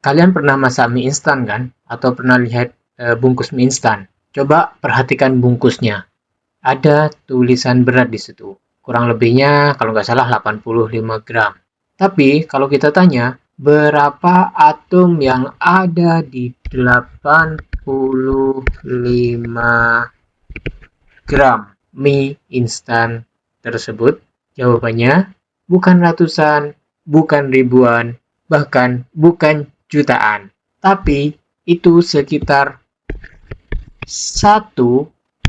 Kalian pernah masak mie instan kan? Atau pernah lihat bungkus mie instan? Coba perhatikan bungkusnya. Ada tulisan berat di situ. Kurang lebihnya kalau nggak salah 85 gram. Tapi kalau kita tanya, berapa atom yang ada di 85 gram mie instan tersebut? Jawabannya bukan ratusan, bukan ribuan, bahkan bukan jutaan. Tapi itu sekitar 1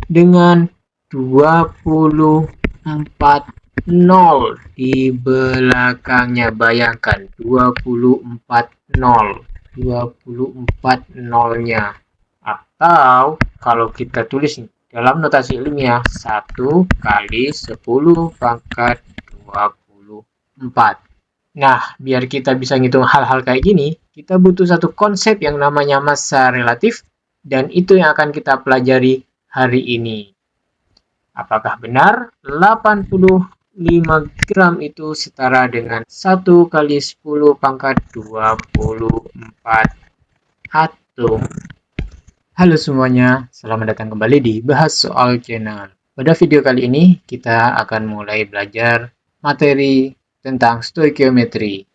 dengan 24 nol di belakangnya. Bayangkan 24 nol. 24 nolnya. Atau kalau kita tulis dalam notasi ilmiah 1 kali 10 pangkat 24. Nah, biar kita bisa ngitung hal-hal kayak gini, kita butuh satu konsep yang namanya massa relatif, dan itu yang akan kita pelajari hari ini. Apakah benar 85 gram itu setara dengan 1 kali 10 pangkat 24 atom? Halo semuanya, selamat datang kembali di Bahas Soal Channel. Pada video kali ini kita akan mulai belajar materi tentang stoikiometri,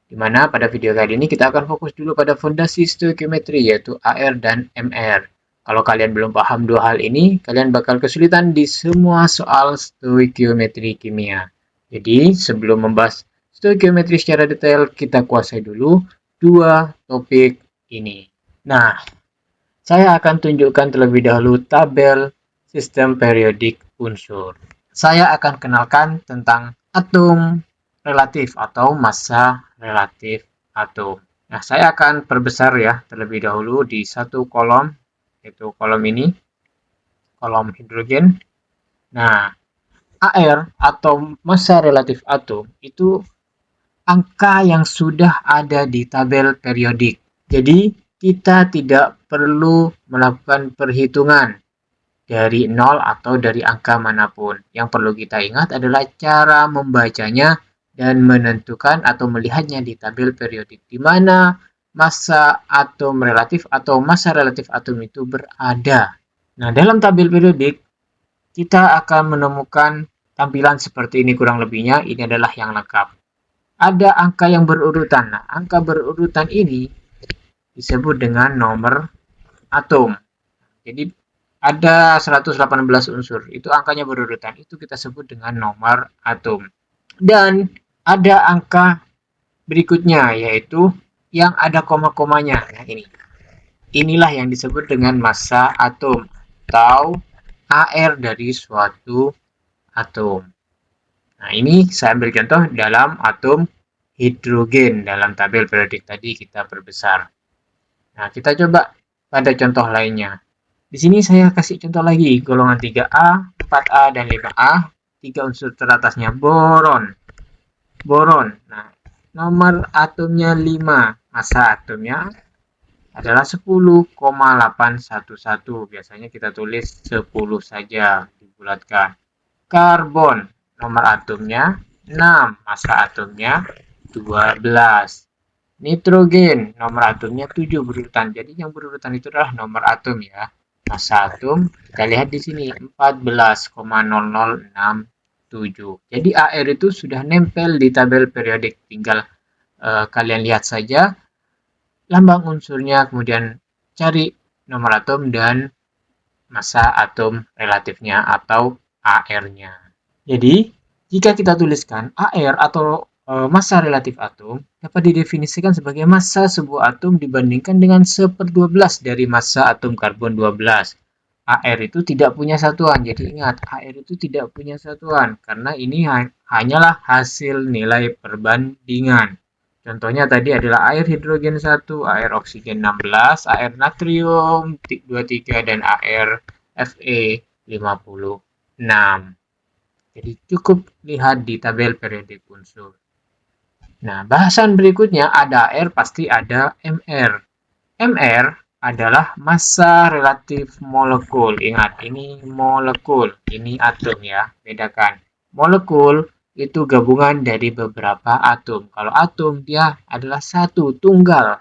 di mana pada video kali ini kita akan fokus dulu pada fondasi stoikiometri, yaitu AR dan MR. Kalau kalian belum paham dua hal ini, kalian bakal kesulitan di semua soal stoikiometri kimia. Jadi sebelum membahas stoikiometri secara detail, kita kuasai dulu dua topik ini. Nah, saya akan tunjukkan terlebih dahulu tabel sistem periodik unsur. Saya akan kenalkan tentang atom relatif atau massa relatif atom. Nah, saya akan perbesar ya terlebih dahulu di satu kolom, yaitu kolom ini, kolom hidrogen. Nah, AR atau massa relatif atom itu angka yang sudah ada di tabel periodik. Jadi, kita tidak perlu melakukan perhitungan dari nol atau dari angka manapun. Yang perlu kita ingat adalah cara membacanya dan menentukan atau melihatnya di tabel periodik, di mana massa atom relatif atau massa relatif atom itu berada. Nah, dalam tabel periodik, kita akan menemukan tampilan seperti ini kurang lebihnya. Ini adalah yang lengkap. Ada angka yang berurutan. Nah, angka berurutan ini disebut dengan nomor atom. Jadi ada 118 unsur, itu angkanya berurutan, itu kita sebut dengan nomor atom. Dan ada angka berikutnya, yaitu yang ada koma-komanya. Nah, inilah yang disebut dengan massa atom atau AR dari suatu atom. Nah, ini saya ambil contoh dalam atom hidrogen. Dalam tabel periodik tadi kita perbesar. Nah, kita coba pada contoh lainnya. Di sini saya kasih contoh lagi, golongan 3A, 4A, dan 5A. 3 unsur teratasnya boron. Nah, nomor atomnya 5. Massa atomnya adalah 10,811. Biasanya kita tulis 10 saja, dibulatkan. Karbon, nomor atomnya 6. Massa atomnya 12. Nitrogen, nomor atomnya 7 berurutan. Jadi yang berurutan itu adalah nomor atom ya. Massa atom kita lihat di sini 14,0067. Jadi AR itu sudah nempel di tabel periodik. Tinggal kalian lihat saja lambang unsurnya, kemudian cari nomor atom dan massa atom relatifnya atau AR-nya. Jadi jika kita tuliskan AR atau massa relatif atom dapat didefinisikan sebagai massa sebuah atom dibandingkan dengan 1/12 dari massa atom karbon 12. AR itu tidak punya satuan, jadi ingat AR itu tidak punya satuan karena ini hanyalah hasil nilai perbandingan. Contohnya tadi adalah air hidrogen 1, air oksigen 16, air natrium 23, dan air Fe56. Jadi cukup lihat di tabel periodik unsur. Nah, bahasan berikutnya ada AR pasti ada MR. MR adalah massa relatif molekul. Ingat, ini molekul, ini atom ya, bedakan. Molekul itu gabungan dari beberapa atom. Kalau atom dia adalah satu, tunggal.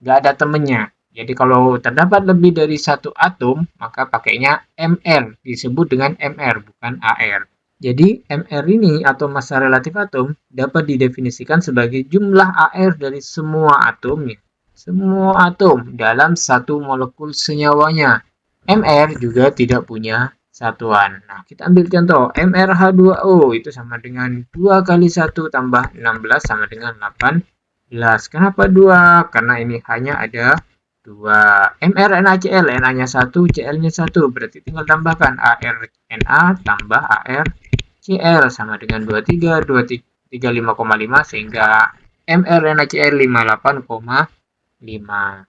nggak ada temennya. Jadi kalau terdapat lebih dari satu atom, maka pakainya Mr, disebut dengan Mr, bukan AR. Jadi Mr ini atau massa relatif atom dapat didefinisikan sebagai jumlah AR dari semua atomnya. Semua atom dalam satu molekul senyawanya. Mr juga tidak punya satuan. Nah, kita ambil contoh. MrH2O itu sama dengan 2 kali 1 tambah 16 sama dengan 18. Kenapa 2? Karena ini hanya ada 2. MrNaCl, Na-nya 1, Cl-nya 1. Berarti tinggal tambahkan ArNa tambah ArCl sama dengan 23, 235,5 sehingga MrNaCl 58,5.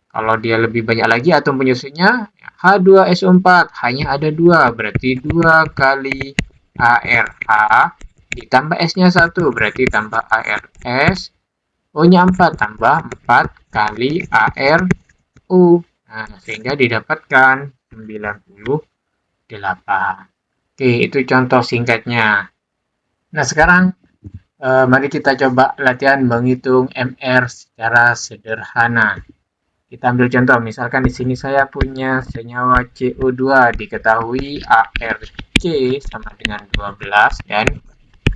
Kalau dia lebih banyak lagi atom penyusunnya, H2SO4 hanya ada 2, berarti 2 kali ARH ditambah S-nya 1, berarti tambah ARS. O-nya 4 tambah 4 kali ARU. Nah, sehingga didapatkan 98. Oke, itu contoh singkatnya. Nah, sekarang mari kita coba latihan menghitung MR secara sederhana. Kita ambil contoh, misalkan di sini saya punya senyawa CO2, diketahui ARC sama dengan 12 dan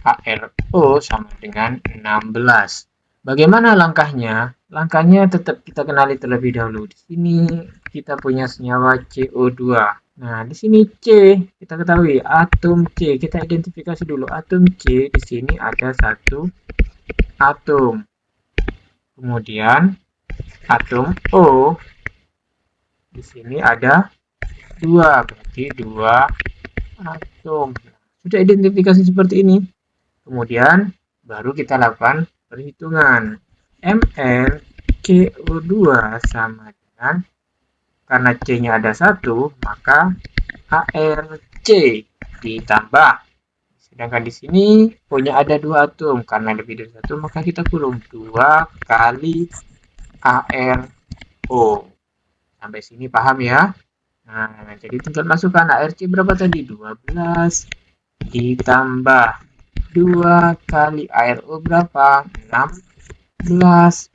ARO sama dengan 16. Bagaimana langkahnya? Langkahnya tetap kita kenali terlebih dahulu. Di sini kita punya senyawa CO2. Nah, di sini C, kita ketahui atom C. Kita identifikasi dulu atom C. Di sini ada satu atom. Kemudian atom O di sini ada 2, berarti 2 atom. Sudah identifikasi seperti ini. Kemudian baru kita lakukan perhitungan. MrCO2 sama dengan, karena C-nya ada 1, maka ARC ditambah. Sedangkan di sini punya ada 2 atom, karena lebih dari 1 maka kita kurung 2 kali ARO. Sampai sini paham ya? Nah, jadi tinggal masukkan ARC berapa tadi? 12 ditambah 2 kali ARO berapa? 16.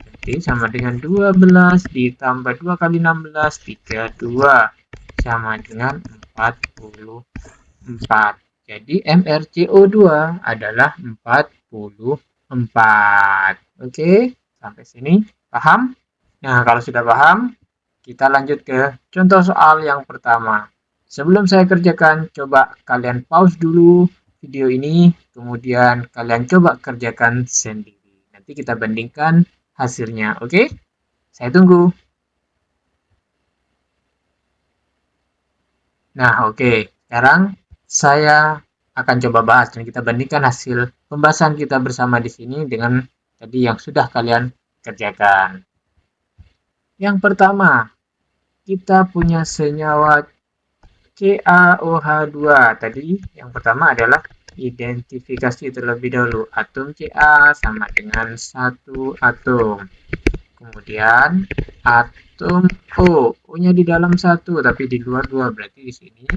Berarti sama dengan 12 ditambah 2 kali 16, 32. Sama dengan 44. Jadi MrCO2 adalah 44. Oke, sampai sini paham? Nah, kalau sudah paham, kita lanjut ke contoh soal yang pertama. Sebelum saya kerjakan, coba kalian pause dulu video ini, kemudian kalian coba kerjakan sendiri. Nanti kita bandingkan hasilnya, oke? Saya tunggu. Nah, oke. Sekarang saya akan coba bahas dan kita bandingkan hasil pembahasan kita bersama di sini dengan tadi yang sudah kalian kerjakan. Yang pertama, kita punya senyawa CaOH2. Tadi yang pertama adalah identifikasi terlebih dahulu. Atom Ca sama dengan 1 atom. Kemudian atom O. O-nya di dalam 1 tapi di luar 2. Berarti di sini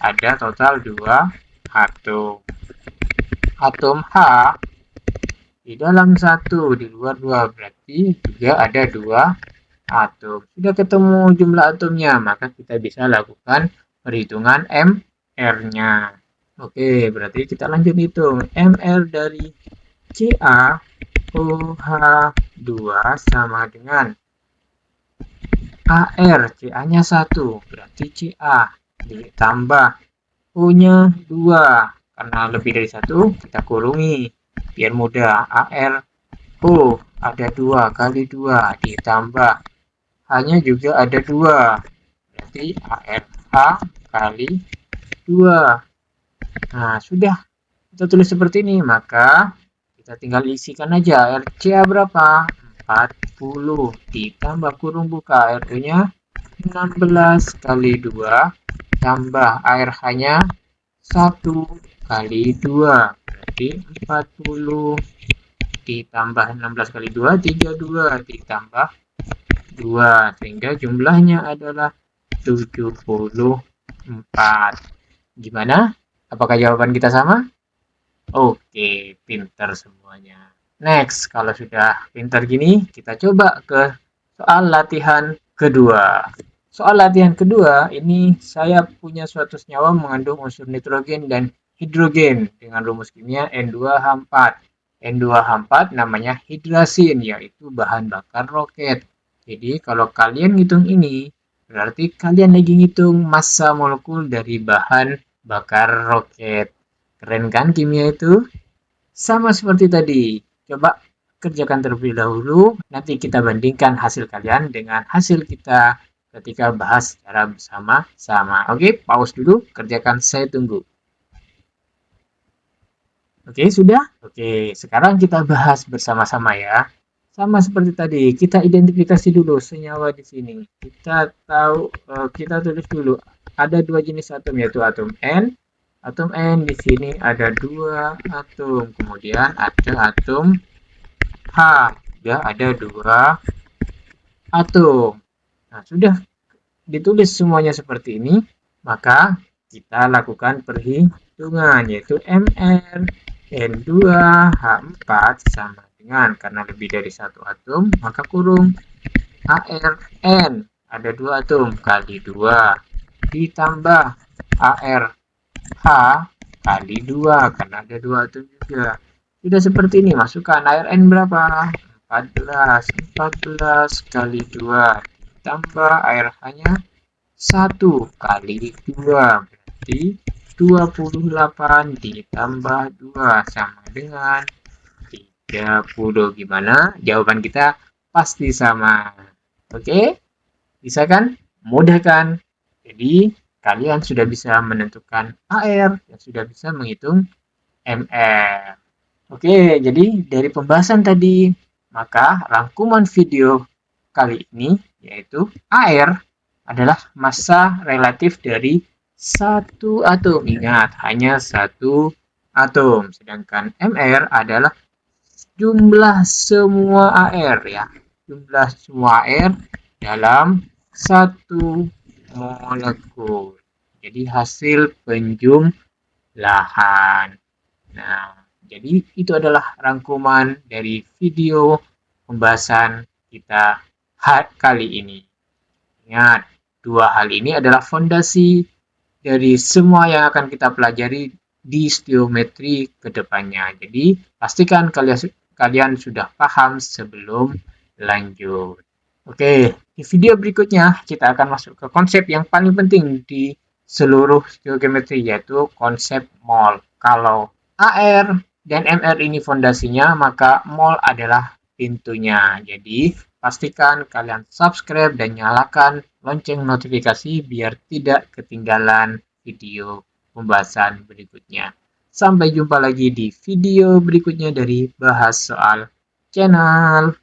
ada total 2 atom. Atom H di dalam 1 di luar 2. Berarti juga ada 2 atom. Sudah ketemu jumlah atomnya, maka kita bisa lakukan perhitungan MR-nya. Oke, berarti kita lanjut hitung. MR dari CaOH2 sama dengan AR, Ca-nya 1, berarti Ca ditambah O-nya 2. Karena lebih dari 1, kita kurungi. Biar mudah, AR O ada 2 kali 2 ditambah H-nya juga ada 2. Berarti ARH kali 2. Nah, sudah kita tulis seperti ini, maka kita tinggal isikan aja. RCA berapa? 40 ditambah kurung buka RU-nya 16 kali 2 tambah ARH-nya 1 kali 2. Berarti 40 ditambah 16 kali 2, 32 ditambah 2, sehingga jumlahnya adalah 74. Gimana? Apakah jawaban kita sama? Oke, pinter semuanya. Next, kalau sudah pinter gini, kita coba ke soal latihan kedua. Soal latihan kedua, ini saya punya suatu senyawa mengandung unsur nitrogen dan hidrogen dengan rumus kimia N2H4. N2H4 namanya hidrasin, yaitu bahan bakar roket. Jadi kalau kalian ngitung ini, berarti kalian lagi ngitung massa molekul dari bahan bakar roket. Keren kan kimia itu? Sama seperti tadi. Coba kerjakan terlebih dahulu, nanti kita bandingkan hasil kalian dengan hasil kita ketika bahas secara bersama-sama. Oke, pause dulu, kerjakan, saya tunggu. Oke, sudah? Oke, sekarang kita bahas bersama-sama ya. Sama seperti tadi, kita identifikasi dulu senyawa di sini. Kita tulis dulu ada dua jenis atom, yaitu atom N. Atom N di sini ada dua atom, kemudian ada atom H, ya ada dua atom. Nah, sudah ditulis semuanya seperti ini, maka kita lakukan perhitungan, yaitu Mr N2H4 sama dengan, karena lebih dari satu atom, maka kurung ARN, ada dua atom, kali 2, ditambah ARH kali 2, karena ada dua atom juga. Sudah seperti ini, masukkan ARN berapa? 14 kali 2 ditambah ARH-nya 1 kali 2 berarti 28 ditambah 2 sama dengan 30. Gimana? Jawaban kita pasti sama. Oke? Bisa kan? Mudah kan? Jadi kalian sudah bisa menentukan AR dan sudah bisa menghitung MR. Oke, jadi dari pembahasan tadi, maka rangkuman video kali ini yaitu AR adalah massa relatif dari satu atom. Ingat, hanya satu atom. Sedangkan MR adalah jumlah semua AR ya. Jumlah semua AR dalam satu molekul. Jadi hasil penjumlahan. Nah, jadi itu adalah rangkuman dari video pembahasan kita kali ini. Ingat, dua hal ini adalah fondasi dari semua yang akan kita pelajari di stoichiometri ke depannya. Jadi, pastikan kalian sudah paham sebelum lanjut. Oke, di video berikutnya kita akan masuk ke konsep yang paling penting di seluruh stoichiometri, yaitu konsep mol. Kalau AR dan MR ini fondasinya, maka mol adalah pintunya. Jadi, pastikan kalian subscribe dan nyalakan lonceng notifikasi biar tidak ketinggalan video pembahasan berikutnya. Sampai jumpa lagi di video berikutnya dari Bahas Soal Channel.